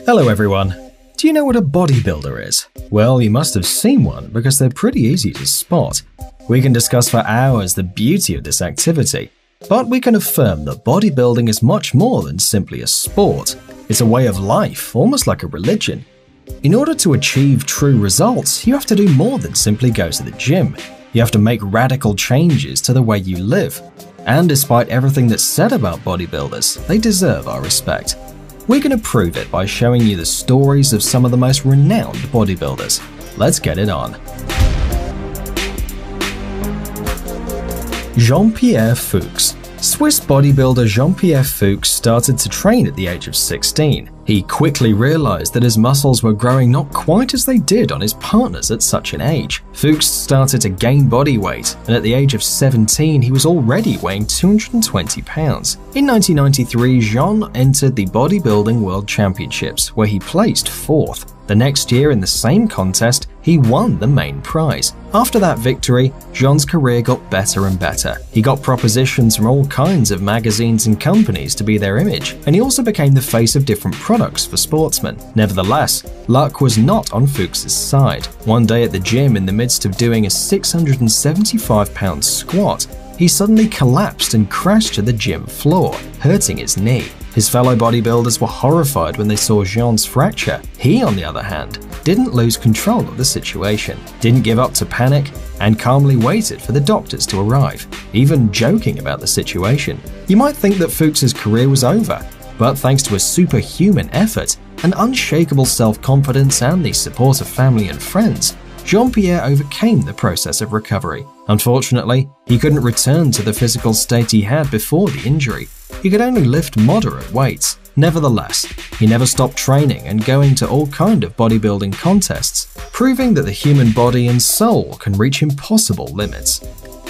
Hello everyone. Do you know what a bodybuilder is? Well, you must have seen one because they're pretty easy to spot. We can discuss for hours the beauty of this activity, but we can affirm that bodybuilding is much more than simply a sport. It's a way of life, almost like a religion. In order to achieve true results, you have to do more than simply go to the gym. You have to make radical changes to the way you live. And despite everything that's said about bodybuilders, they deserve our respect. We're going to prove it by showing you the stories of some of the most renowned bodybuilders. Let's get it on. Jean-Pierre Fuchs. Swiss bodybuilder Jean-Pierre Fuchs started to train at the age of 16. He quickly realized that his muscles were growing not quite as they did on his partners at such an age. Fuchs started to gain body weight, and at the age of 17 he was already weighing 220 pounds. In 1993, Jean entered the Bodybuilding World Championships, where he placed 4th. The next year in the same contest, he won the main prize. After that victory, Jean's career got better and better. He got propositions from all kinds of magazines and companies to be their image, and he also became the face of different products for sportsmen. Nevertheless, luck was not on Fuchs' side. One day at the gym, in the midst of doing a 675-pound squat, he suddenly collapsed and crashed to the gym floor, hurting his knee. His fellow bodybuilders were horrified when they saw Jean's fracture. He, on the other hand, didn't lose control of the situation, didn't give up to panic, and calmly waited for the doctors to arrive, even joking about the situation. You might think that Fuchs' career was over, but thanks to a superhuman effort, an unshakable self-confidence, and the support of family and friends, Jean-Pierre overcame the process of recovery. Unfortunately, he couldn't return to the physical state he had before the injury. He could only lift moderate weights. Nevertheless, he never stopped training and going to all kinds of bodybuilding contests, proving that the human body and soul can reach impossible limits.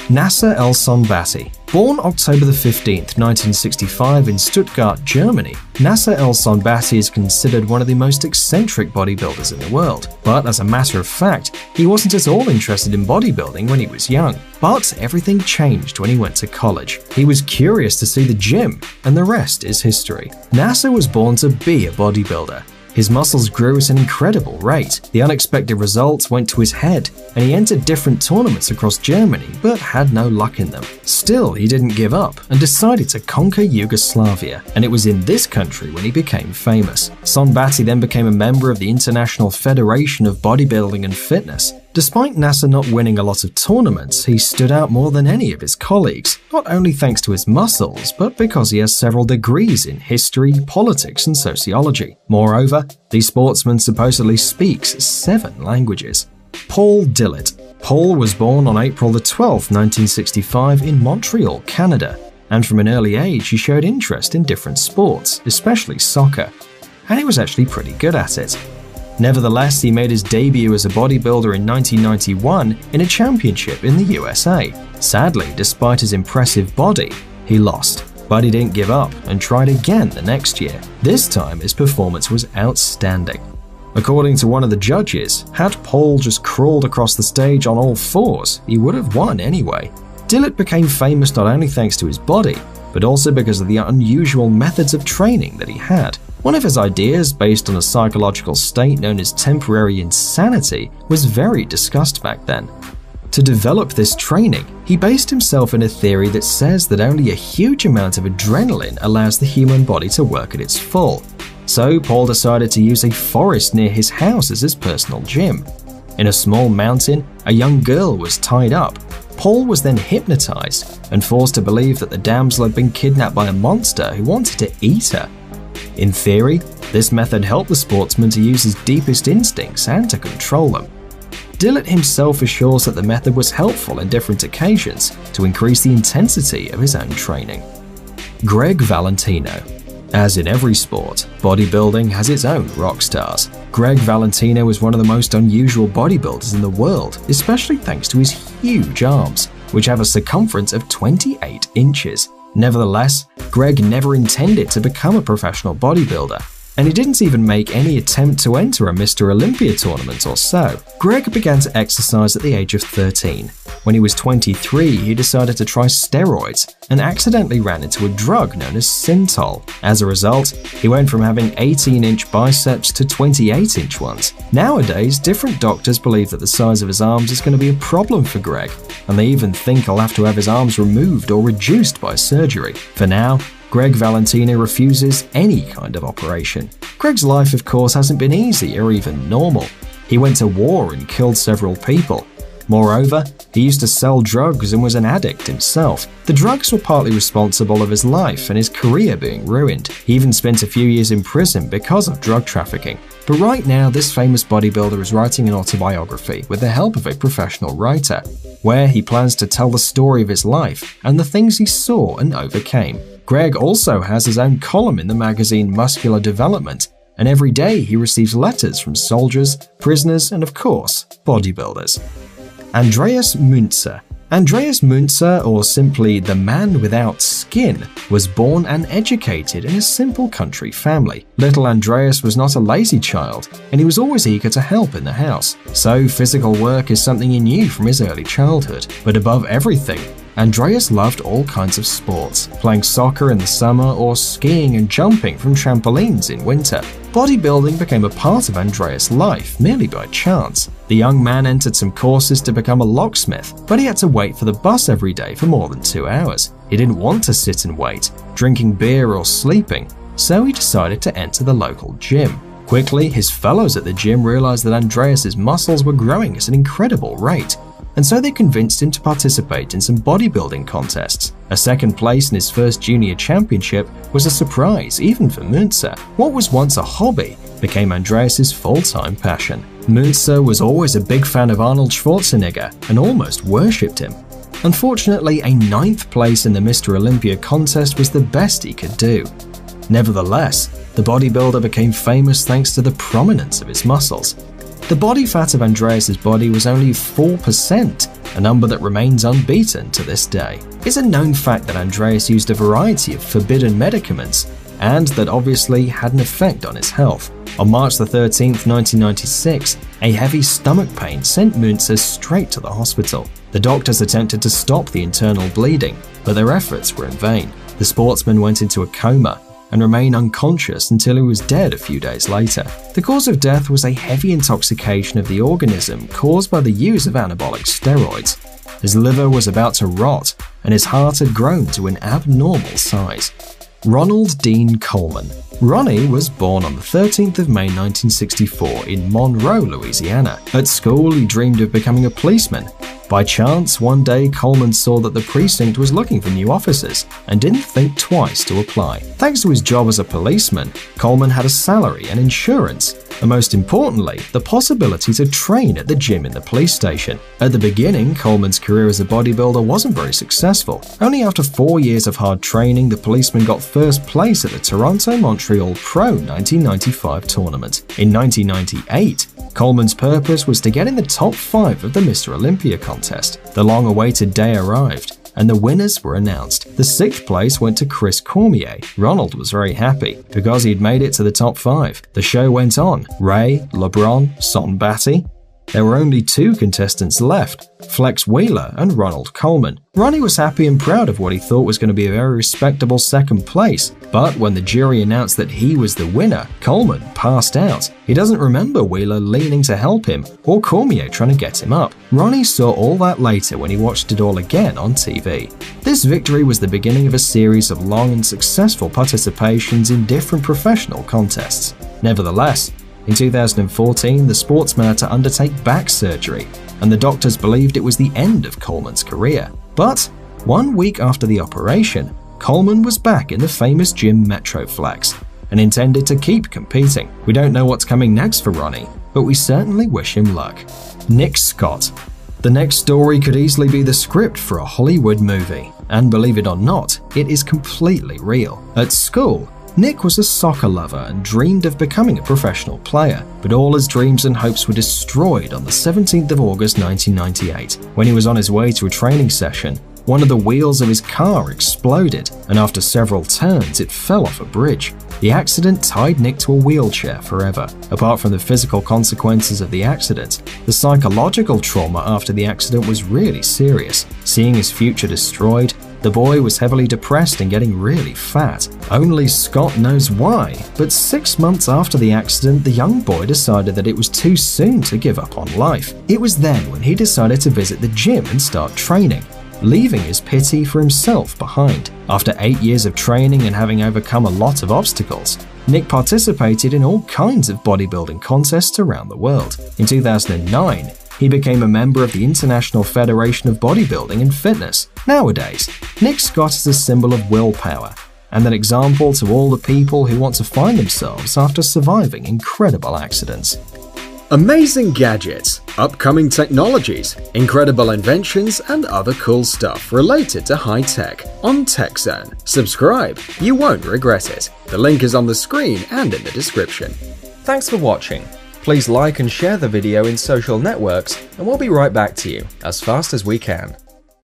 Nasser El-Sonbaty. Born October 15, 1965 in Stuttgart, Germany, Nasser El-Sonbaty is considered one of the most eccentric bodybuilders in the world. But as a matter of fact, he wasn't at all interested in bodybuilding when he was young. But everything changed when he went to college. He was curious to see the gym, and the rest is history. Nasser was born to be a bodybuilder. His muscles grew at an incredible rate. The unexpected results went to his head, and he entered different tournaments across Germany, but had no luck in them. Still, he didn't give up and decided to conquer Yugoslavia, and it was in this country when he became famous. Sonbaty then became a member of the International Federation of Bodybuilding and Fitness. Despite Nasser not winning a lot of tournaments, he stood out more than any of his colleagues, not only thanks to his muscles, but because he has several degrees in history, politics, and sociology. Moreover, the sportsman supposedly speaks 7 languages. Paul Dillett. Paul was born on April 12, 1965 in Montreal, Canada, and from an early age he showed interest in different sports, especially soccer, and he was actually pretty good at it. Nevertheless, he made his debut as a bodybuilder in 1991 in a championship in the USA. Sadly, despite his impressive body, he lost. But he didn't give up and tried again the next year. This time, his performance was outstanding. According to one of the judges, had Paul just crawled across the stage on all fours, he would have won anyway. Dillett became famous not only thanks to his body, but also because of the unusual methods of training that he had. One of his ideas, based on a psychological state known as temporary insanity, was very discussed back then. To develop this training, he based himself in a theory that says that only a huge amount of adrenaline allows the human body to work at its full. So Paul decided to use a forest near his house as his personal gym. In a small mountain, a young girl was tied up. Paul was then hypnotized and forced to believe that the damsel had been kidnapped by a monster who wanted to eat her. In theory, this method helped the sportsman to use his deepest instincts and to control them. Dillett himself assures that the method was helpful in different occasions to increase the intensity of his own training. Greg Valentino. As in every sport, bodybuilding has its own rock stars. Greg Valentino was one of the most unusual bodybuilders in the world, especially thanks to his huge arms, which have a circumference of 28 inches. Nevertheless, Greg never intended to become a professional bodybuilder. and he didn't even make any attempt to enter a Mr. Olympia tournament or so. Greg began to exercise at the age of 13. When he was 23, he decided to try steroids and accidentally ran into a drug known as Synthol. As a result, he went from having 18-inch biceps to 28-inch ones. Nowadays, different doctors believe that the size of his arms is going to be a problem for Greg, and they even think he'll have to have his arms removed or reduced by surgery. For now, Greg Valentino refuses any kind of operation. Greg's life, of course, hasn't been easy or even normal. He went to war and killed several people. Moreover, he used to sell drugs and was an addict himself. The drugs were partly responsible of his life and his career being ruined. He even spent a few years in prison because of drug trafficking. But right now, this famous bodybuilder is writing an autobiography with the help of a professional writer, where he plans to tell the story of his life and the things he saw and overcame. Greg also has his own column in the magazine Muscular Development, and every day he receives letters from soldiers, prisoners, and of course, bodybuilders. Andreas Münzer. Andreas Münzer, or simply the man without skin, was born and educated in a simple country family. Little Andreas was not a lazy child, and he was always eager to help in the house. So physical work is something he knew from his early childhood. But above everything, Andreas loved all kinds of sports, playing soccer in the summer or skiing and jumping from trampolines in winter. Bodybuilding became a part of Andreas' life merely by chance. The young man entered some courses to become a locksmith, but he had to wait for the bus every day for more than 2 hours. He didn't want to sit and wait, drinking beer or sleeping, so he decided to enter the local gym. Quickly, his fellows at the gym realized that Andreas' muscles were growing at an incredible rate, and so they convinced him to participate in some bodybuilding contests. A second place in his first junior championship was a surprise even for Münzer. What was once a hobby became Andreas' full-time passion. Münzer was always a big fan of Arnold Schwarzenegger and almost worshipped him. Unfortunately, a 9th place in the Mr. Olympia contest was the best he could do. Nevertheless, the bodybuilder became famous thanks to the prominence of his muscles. The body fat of Andreas' body was only 4%, a number that remains unbeaten to this day. It's a known fact that Andreas used a variety of forbidden medicaments, and that obviously had an effect on his health. On March 13, 1996, a heavy stomach pain sent Münzer straight to the hospital. The doctors attempted to stop the internal bleeding, but their efforts were in vain. The sportsman went into a coma and remained unconscious until he was dead a few days later. The cause of death was a heavy intoxication of the organism caused by the use of anabolic steroids. His liver was about to rot, and his heart had grown to an abnormal size. Ronald Dean Coleman. Ronnie was born on the 13th of May 1964 in Monroe, Louisiana. At school, he dreamed of becoming a policeman. By chance, one day Coleman saw that the precinct was looking for new officers and didn't think twice to apply. Thanks to his job as a policeman, Coleman had a salary and insurance, and most importantly, the possibility to train at the gym in the police station. At the beginning, Coleman's career as a bodybuilder wasn't very successful. Only after 4 years of hard training, the policeman got first place at the Toronto-Montreal Pro 1995 tournament. In 1998, Coleman's purpose was to get in the top 5 of the Mr. Olympia contest. The long-awaited day arrived, and the winners were announced. The 6th place went to Chris Cormier. Ronald was very happy because he'd made it to the top 5. The show went on. Ray, LeBron, Son Batty. There were only 2 contestants left, Flex Wheeler and Ronald Coleman. Ronnie was happy and proud of what he thought was going to be a very respectable 2nd place, but when the jury announced that he was the winner, Coleman passed out. He doesn't remember Wheeler leaning to help him or Cormier trying to get him up. Ronnie saw all that later when he watched it all again on TV. This victory was the beginning of a series of long and successful participations in different professional contests. Nevertheless, in 2014, the sportsman had to undertake back surgery, and the doctors believed it was the end of Coleman's career. But 1 week after the operation, Coleman was back in the famous gym Metroflex and intended to keep competing. We don't know what's coming next for Ronnie, but we certainly wish him luck. Nick Scott. The next story could easily be the script for a Hollywood movie, and believe it or not, it is completely real. At school, Nick was a soccer lover and dreamed of becoming a professional player, but all his dreams and hopes were destroyed on the 17th of August 1998. When he was on his way to a training session, One of the wheels of his car exploded, and after several turns, it fell off a bridge. The accident tied Nick to a wheelchair forever. Apart from the physical consequences of the accident, the psychological trauma after the accident was really serious. Seeing his future destroyed, the boy was heavily depressed and getting really fat. Only Scott knows why, but 6 months after the accident, the young boy decided that it was too soon to give up on life. It was then when he decided to visit the gym and start training, leaving his pity for himself behind. After 8 years of training and having overcome a lot of obstacles, Nick participated in all kinds of bodybuilding contests around the world. In 2009, he became a member of the International Federation of Bodybuilding and Fitness. Nowadays, Nick Scott is a symbol of willpower and an example to all the people who want to find themselves after surviving incredible accidents. Amazing gadgets, upcoming technologies, incredible inventions, and other cool stuff related to high tech on TechZone. Subscribe, you won't regret it. The link is on the screen and in the description. Thanks for watching. Please like and share the video in social networks, and we'll be right back to you as fast as we can.